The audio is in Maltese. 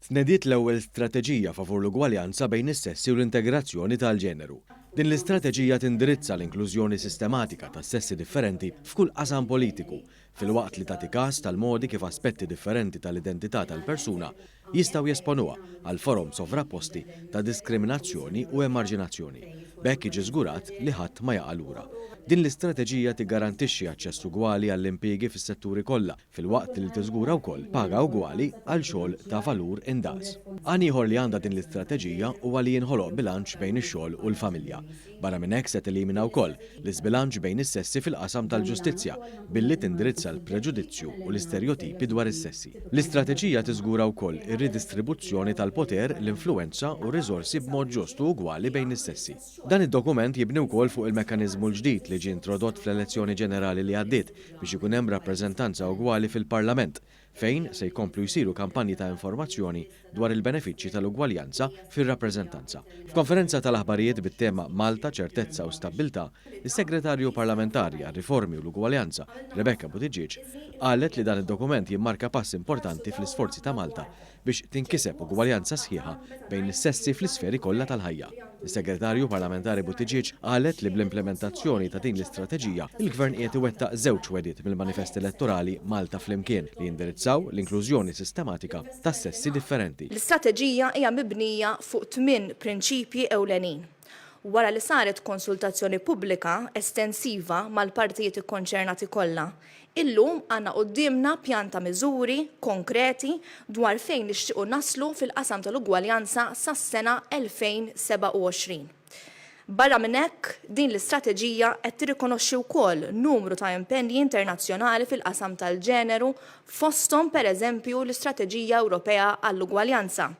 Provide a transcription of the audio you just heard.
Tnediet l-ewwel strateġija favur l-ugwaljanza bejn is-sessi u l-integrazzjoni tal-ġeneru. Din l-istrateġija tindirizza l-inklużjoni sistematika tas sessi differenti f'kull qasam politiku, filwaqt li tagħti każ tal-modi kif aspetti differenti tal-identità tal-persuna jistgħu jesponuha għal forom sovrapposti ta' diskriminazzjoni u emarġinazzjoni. B'hekk jiġi żgurat li ħadd ma jaqa' lura. Din l-istrateġija tiggarantixxi aċċess ugwali għall-impjiegi fis-setturi kollha, filwaqt li tiżgura wkoll paga ugwali għal xogħol ta' valur indaqs. Għan ieħor li għandha din l-istrateġija huwa li jinħoloq bilanċ bejn ix-xogħol u l-familja. Barra minn hekk se telimina wkoll l-isbilanċ bejn is-sessi fil-qasam tal-ġustizzja billi tindirizza l-preġudizzju u l-istereotipi dwar is-sessi. L-istrateġija tiżgura wkoll ir-ridistribuzzjoni tal-poter, l-influenza u r-riżorsi b'mod ġust u ugwali bejn is-sessi. Dan id-dokument jibni wkoll fuq il-mekkaniżmu l-ġdid li ġie introdott fl-elezzjoni ġenerali li għaddiet biex ikun hemm rappreżentanza ugwali fil-Parlament, fejn se jkomplu jsiru kampanji ta' informazzjoni dwar il-benefiċċji tal-ugwaljanza fir-rappreżentanza. F'konferenza tal-aħbarijiet bit-tema Malta, ċertezza u stabbiltà, is-Segretarju Parlamentari għar-Riformi u l-Ugwaljanza, Rebecca Buttigieg, qalet li dan id-dokument jimmarka pass importanti fl-isforzi ta' Malta biex tinkiseb ugwaljanza sħiħa bejn is-sessi fl-isferi kollha tal-ħajja. Is-Segretarju Parlamentari Buttigieg qalet li bl-implementazzjoni ta' din l-istrateġija, il-Gvern qiegħed iwettaq żewġ wedid mill-manifest elettorali Malta flimkien li jindirizzaw l-inklużjoni sistematika tas sessi differenti. L-istrateġija hija mibnija fuq 8 prinċipji ewlenin. Wara li saret konsultazzjoni pubblika estensiva mal-partijiet ikkonċernati kollha, illum għandna qudiemna pjan ta' miżuri konkreti dwar fejn nixtiequ naslu fil-qasam tal-ugwaljanza sas-sena 2027. Barra minn hekk, din l-istrateġija qed tirrikonoxxi wkoll numru ta' impenji internazzjonali fil-qasam tal-ġeneru fosthom pereżempju l-Istrateġija Ewropea għall-Ugwaljanza.